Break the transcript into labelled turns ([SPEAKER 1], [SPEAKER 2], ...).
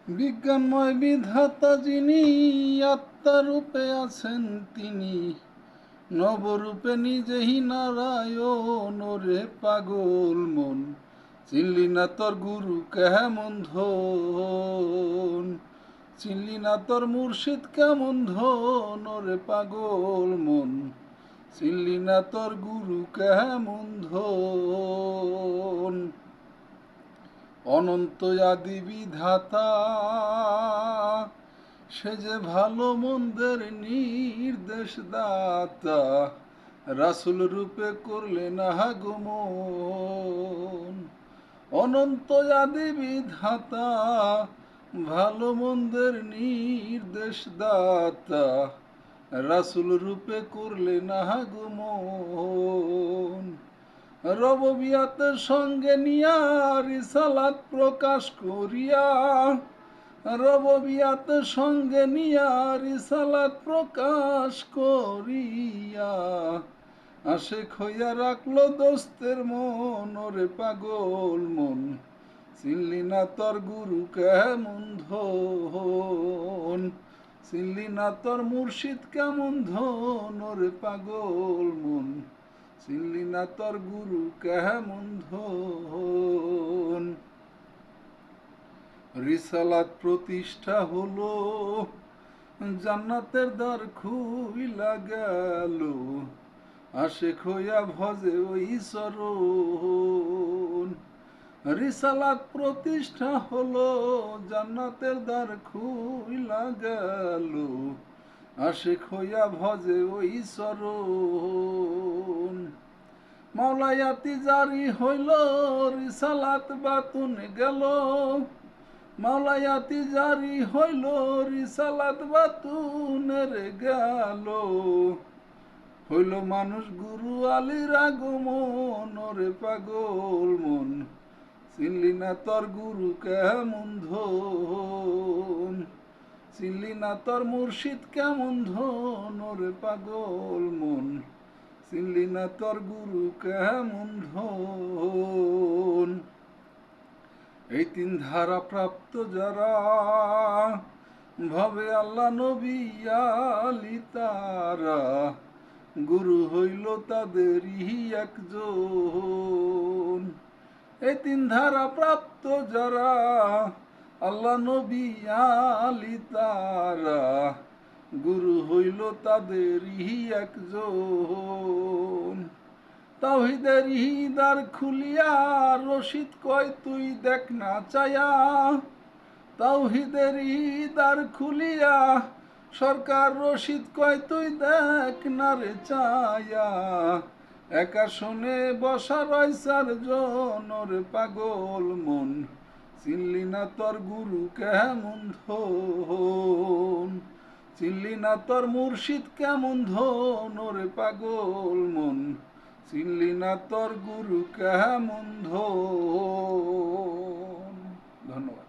[SPEAKER 1] বিজ্ঞানময় বিধাতা যিনি, আত্মারূপে আছেন তিনি, নবরূপে নিজেই নারায়ণ। রে পাগল মন, চিনলি না তোর গুরু কেমন ধন, চিনলি না তোর মুর্শিদ কেমন ধন। রে পাগল মন, চিনলি না তোর গুরু কেমন ধন। অনন্ত আদি বিধাতা, সে যে ভালো মন্দের নির্দেশ দাতা, রাসূল রূপে করলেন আগমন। অনন্ত আদি বিধাতা, ভালো মন্দের নির্দেশ দাতা, রাসূল রূপে করলেন আগমন। রববিয়াতের সঙ্গে নিয়া রিসালাত প্রকাশ করিয়া, রববিয়াতের সঙ্গে নিয়া রিসালাত প্রকাশ করিয়া, আশেক হইয়া রাখলো দোস্তের মন। রে পাগল মন, চিনলি না তোর গুরু কেমন ধন, চিনলি না তোর মুর্শিদ কেমন ধন। রে পাগল মন, চিনলি না তোর গুরু কেমন ধন। রিসালাত প্রতিষ্ঠা হলো, জান্নাতের দ্বার খুইলা গেল, আশেক হইয়া ভজে ওই চরণ। রিসালাত প্রতিষ্ঠা হলো, জান্নাতের দ্বার খুইলা গেল, আশেক হইয়া ভজে ওই চরণ। মাওলায়াতি জারি হইল, রিসালাত বাতুন গেল, মাওলায়াতি জারি হইল, রিসালাত বাতুনের গেল, হইল মানুষ গুরু আলীর আগমন। রে পাগল মন, চিনলি না তোর গুরু কেমন ধন, চিনলি না তোর মুর্শিদ কেমন ধন। রে পাগল মন, চিনলি না তোর গুরু কেমন ধন। এই তিন ধারা প্রাপ্ত যারা, ভবে আল্লাহ নবী আলী তারা, গুরু হইল তাদেরই একজন। এই তিন ধারা প্রাপ্ত যারা, আল্লাহ নবী আলী তারা, গুরু হইল তাদেরই একজন। তাওহীদের দ্বার খুলিয়া, রশিদ কয় তুই দেখ না চায়া, তাওহীদের দ্বার খুলিয়া, সরকার রশিদ কয় তুই দেখ না রে চায়া, একা শুনে বসা রয় চারজন। রে পাগল মন, চিনলি না তোর গুরু কেমন ধন, চিনলি না তোর মুর্শিদ কেমন ধন। রে পাগল মন, চিনলি না তোর গুরু কেমন ধন। ধন্যবাদ।